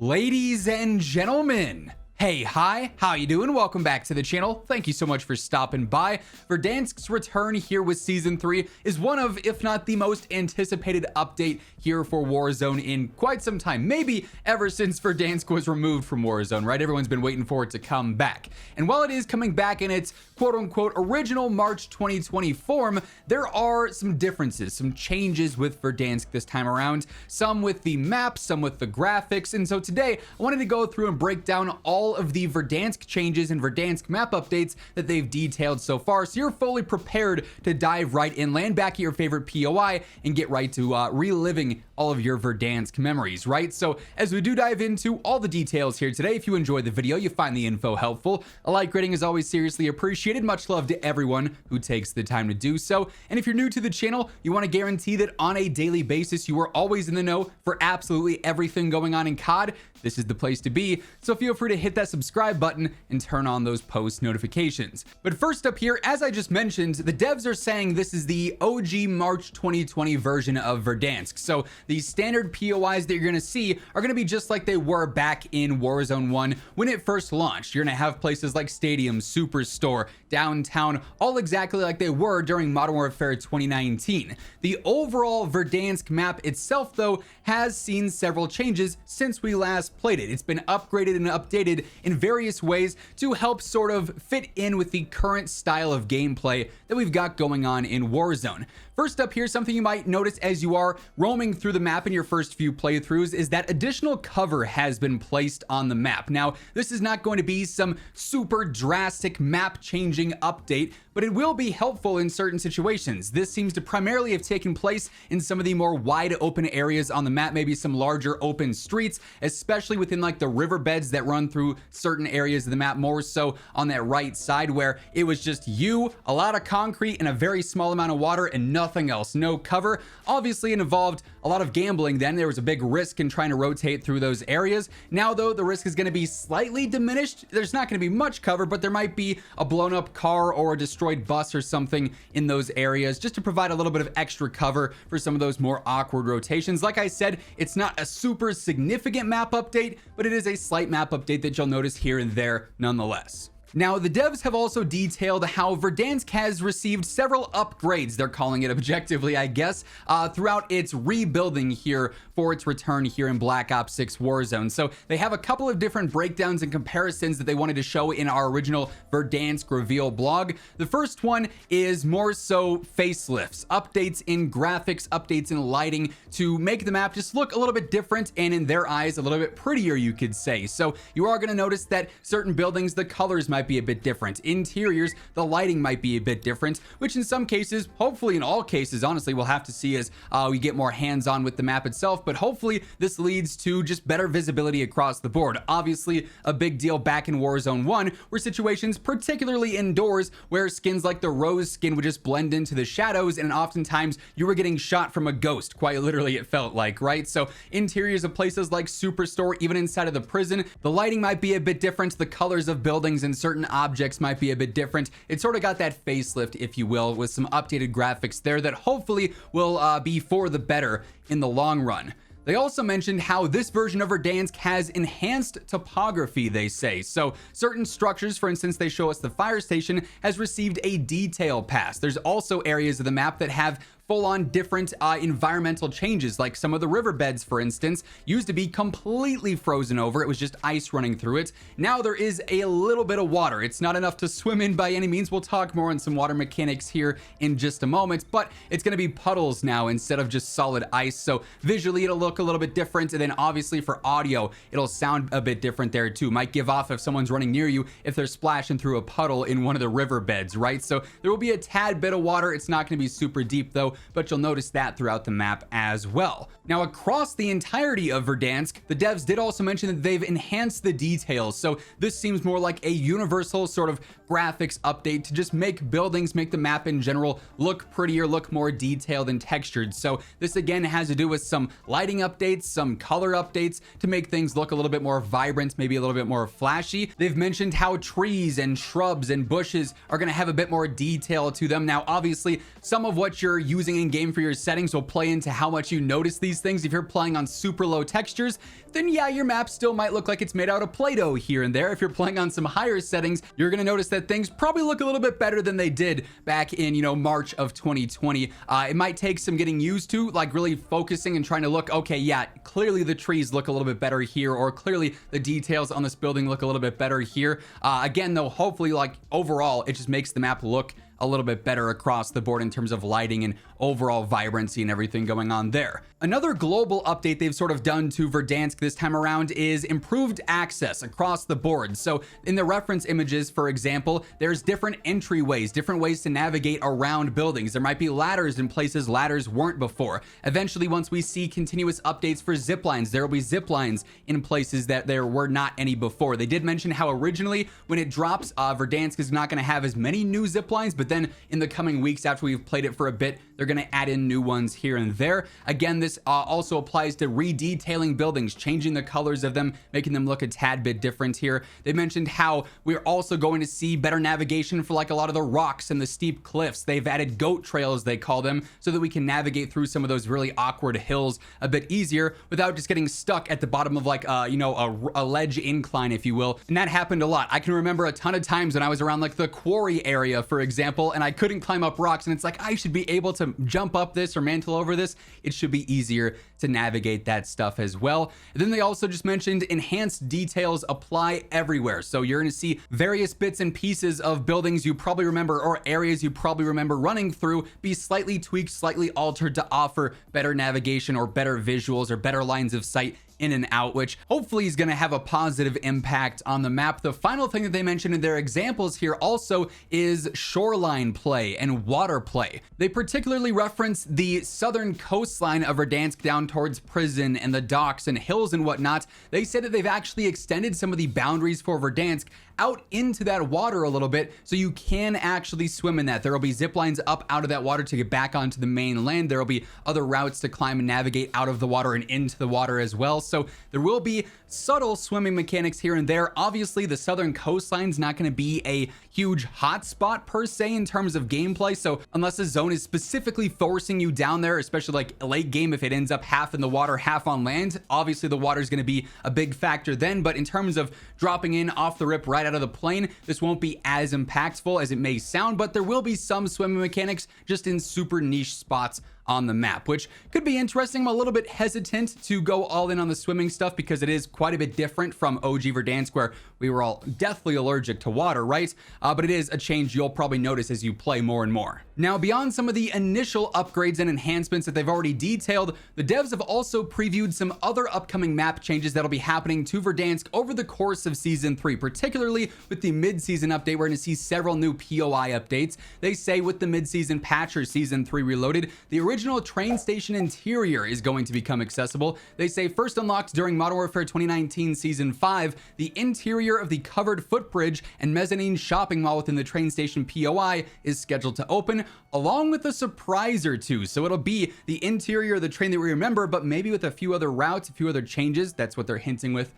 Ladies and gentlemen, hey, hi, how you doing? Welcome back to the channel. Thank you so much for stopping by. Verdansk's return here with Season 3 is one of, if not the most anticipated update here for Warzone in quite some time. Maybe ever since Verdansk was removed from Warzone, right? Everyone's been waiting for it to come back. And while it is coming back in its quote-unquote original March 2020 form, there are some differences, some changes with Verdansk this time around. Some with the map, some with the graphics. And so today, I wanted to go through and break down all of the Verdansk changes and Verdansk map updates that they've detailed so far, so you're fully prepared to dive right in, land back at your favorite POI, and get right to reliving all of your Verdansk memories, right? So as we do dive into all the details here today, if you enjoyed the video, you find the info helpful, a like rating is always seriously appreciated. Much love to everyone who takes the time to do so. And if you're new to the channel, you want to guarantee that on a daily basis, you are always in the know for absolutely everything going on in COD. This is the place to be, so feel free to hit that subscribe button and turn on those post notifications. But first up here, as I just mentioned, the devs are saying this is the OG March 2020 version of Verdansk. So the standard POIs that you're going to see are going to be just like they were back in Warzone 1 when it first launched. You're going to have places like Stadium, Superstore, Downtown, all exactly like they were during Modern Warfare 2019. The overall Verdansk map itself, though, has seen several changes since we last played it. It's been upgraded and updated in various ways to help sort of fit in with the current style of gameplay that we've got going on in Warzone. First up here, something you might notice as you are roaming through the map in your first few playthroughs is that additional cover has been placed on the map. Now, this is not going to be some super drastic map changing update, but it will be helpful in certain situations. This seems to primarily have taken place in some of the more wide open areas on the map, maybe some larger open streets, especially within like the riverbeds that run through certain areas of the map, more so on that right side where it was just you, a lot of concrete, and a very small amount of water and nothing else, no cover. Obviously, it involved a lot of gambling then. There was a big risk in trying to rotate through those areas. Now, though, the risk is going to be slightly diminished. There's not going to be much cover, but there might be a blown up car or a destroyed bus or something in those areas just to provide a little bit of extra cover for some of those more awkward rotations. Like I said, it's not a super significant map update, but it is a slight map update that you'll notice here and there nonetheless. Now, the devs have also detailed how Verdansk has received several upgrades, they're calling it objectively, I guess, throughout its rebuilding here for its return here in Black Ops 6 Warzone. So they have a couple of different breakdowns and comparisons that they wanted to show in our original Verdansk reveal blog. The first one is more so facelifts, updates in graphics, updates in lighting to make the map just look a little bit different and in their eyes a little bit prettier, you could say. So you are going to notice that certain buildings, the colors might be a bit different. Interiors, the lighting might be a bit different, which in some cases, hopefully in all cases, honestly, we'll have to see as we get more hands-on with the map itself, but hopefully this leads to just better visibility across the board. Obviously, a big deal back in Warzone 1 were situations, particularly indoors, where skins like the Rose skin would just blend into the shadows, and oftentimes you were getting shot from a ghost, quite literally it felt like, right? So interiors of places like Superstore, even inside of the prison, the lighting might be a bit different, the colors of buildings and certain objects might be a bit different. It sort of got that facelift, if you will, with some updated graphics there that hopefully will be for the better in the long run. They also mentioned how this version of Verdansk has enhanced topography, they say. So certain structures, for instance, they show us the fire station has received a detail pass. There's also areas of the map that have full-on different environmental changes, like some of the riverbeds, for instance, used to be completely frozen over. It was just ice running through it. Now there is a little bit of water. It's not enough to swim in by any means. We'll talk more on some water mechanics here in just a moment, but it's going to be puddles now instead of just solid ice. So visually, it'll look a little bit different. And then obviously for audio, it'll sound a bit different there too. Might give off if someone's running near you, if they're splashing through a puddle in one of the riverbeds, right? So there will be a tad bit of water. It's not going to be super deep though, but you'll notice that throughout the map as well. Now, across the entirety of Verdansk, the devs did also mention that they've enhanced the details. So this seems more like a universal sort of graphics update to just make buildings, make the map in general look prettier, look more detailed and textured. So this again has to do with some lighting updates, some color updates to make things look a little bit more vibrant, maybe a little bit more flashy. They've mentioned how trees and shrubs and bushes are going to have a bit more detail to them. Now, obviously, some of what you're using using in game for your settings will play into how much you notice these things. If you're playing on super low textures, then yeah, your map still might look like it's made out of Play-Doh here and there. If you're playing on some higher settings, you're gonna notice that things probably look a little bit better than they did back in, you know, March of 2020. It might take some getting used to, like really focusing and trying to look, okay, yeah, clearly the trees look a little bit better here, or clearly the details on this building look a little bit better here. Again, though, hopefully, like overall, it just makes the map look a little bit better across the board in terms of lighting and overall vibrancy and everything going on there. Another global update they've sort of done to Verdansk this time around is improved access across the board. So in the reference images, for example, there's different entryways, different ways to navigate around buildings. There might be ladders in places ladders weren't before. Eventually, once we see continuous updates for zip lines, there will be zip lines in places that there were not any before. They did mention how originally when it drops, Verdansk is not going to have as many new zip lines, but then in the coming weeks after we've played it for a bit, they're going to add in new ones here and there. Again, this also applies to redetailing buildings, changing the colors of them, making them look a tad bit different here. They mentioned how we're also going to see better navigation for like a lot of the rocks and the steep cliffs. They've added goat trails, they call them, so that we can navigate through some of those really awkward hills a bit easier without just getting stuck at the bottom of like, you know, a ledge incline, if you will. And that happened a lot. I can remember a ton of times when I was around like the quarry area, for example, and I couldn't climb up rocks, and it's like, I should be able to jump up this or mantle over this. It should be easier to navigate that stuff as well. And then they also just mentioned enhanced details apply everywhere. So you're going to see various bits and pieces of buildings you probably remember, or areas you probably remember running through, be slightly tweaked, slightly altered to offer better navigation or better visuals or better lines of sight in and out, which hopefully is going to have a positive impact on the map. The final thing that they mentioned in their examples here also is shoreline play and water play. They particularly reference the southern coastline of Verdansk down towards prison and the docks and hills and whatnot. They said that they've actually extended some of the boundaries for Verdansk out into that water a little bit, so you can actually swim in that. There will be zip lines up out of that water to get back onto the mainland. There will be other routes to climb and navigate out of the water and into the water as well. So there will be subtle swimming mechanics here and there. Obviously, the southern coastline is not going to be a huge hotspot per se in terms of gameplay. So unless a zone is specifically forcing you down there, especially like late game, if it ends up half in the water, half on land, obviously the water is going to be a big factor then. But in terms of dropping in off the rip right out of the plane, this won't be as impactful as it may sound, but there will be some swimming mechanics just in super niche spots on the map, which could be interesting. I'm a little bit hesitant to go all in on the swimming stuff because it is quite a bit different from OG Verdansk, where we were all deathly allergic to water, right? But it is a change you'll probably notice as you play more and more. Now, beyond some of the initial upgrades and enhancements that they've already detailed, the devs have also previewed some other upcoming map changes that'll be happening to Verdansk over the course of Season 3, particularly with the mid-season update. We're going to see several new POI updates. They say with the mid-season patch or Season 3 Reloaded, the original train station interior is going to become accessible. They say first unlocked during Modern Warfare 2019 Season 5, the interior of the covered footbridge and mezzanine shopping mall within the train station POI is scheduled to open, along with a surprise or two. So it'll be the interior of the train that we remember, but maybe with a few other routes, a few other changes. That's what they're hinting with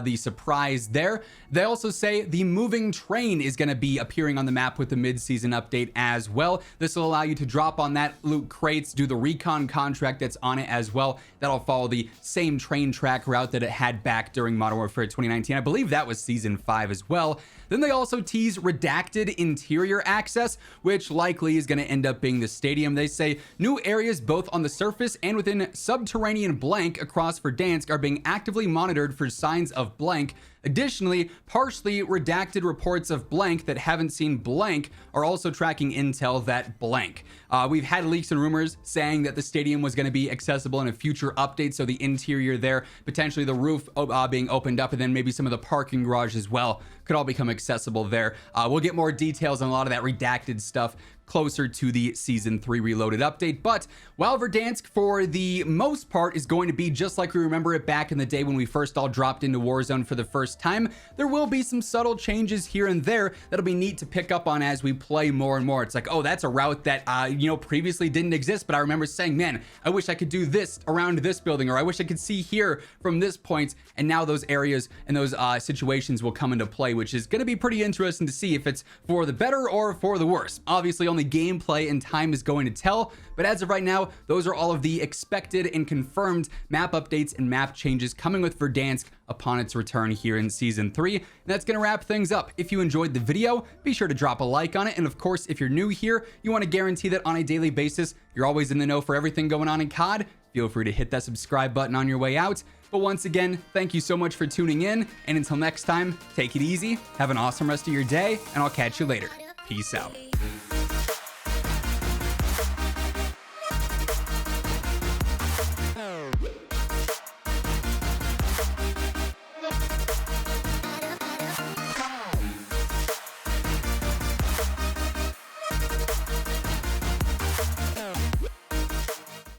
the surprise there. They also say the moving train is going to be appearing on the map with the mid-season update as well. This will allow you to drop on that, loot crates, do the recon contract that's on it as well. That'll follow the same train track route that it had back during Modern Warfare 2019. I believe that was Season 5 as well. Then they also tease redacted interior access, which likely is going to end up being the stadium. They say new areas both on the surface and within subterranean blank across Verdansk are being actively monitored for signs of blank. Additionally, partially redacted reports of blank that haven't seen blank are also tracking intel that blank. We've had leaks and rumors saying that the stadium was going to be accessible in a future update, so the interior there, potentially the roof being opened up, and then maybe some of the parking garage as well could all become accessible there. We'll get more details on a lot of that redacted stuff closer to the Season 3 Reloaded update. But while Verdansk, for the most part, is going to be just like we remember it back in the day when we first all dropped into Warzone for the first first time. There will be some subtle changes here and there that'll be neat to pick up on as we play more and more. It's like, oh, that's a route that, previously didn't exist, but I remember saying, man, I wish I could do this around this building, or I wish I could see here from this point. And now those areas and those situations will come into play, which is going to be pretty interesting to see if it's for the better or for the worse. Obviously, only gameplay and time is going to tell, but as of right now, those are all of the expected and confirmed map updates and map changes coming with Verdansk upon its return here in Season 3. And that's going to wrap things up. If you enjoyed the video, be sure to drop a like on it. And of course, if you're new here, you want to guarantee that on a daily basis, you're always in the know for everything going on in COD, feel free to hit that subscribe button on your way out. But once again, thank you so much for tuning in. And until next time, take it easy, have an awesome rest of your day, and I'll catch you later. Peace out.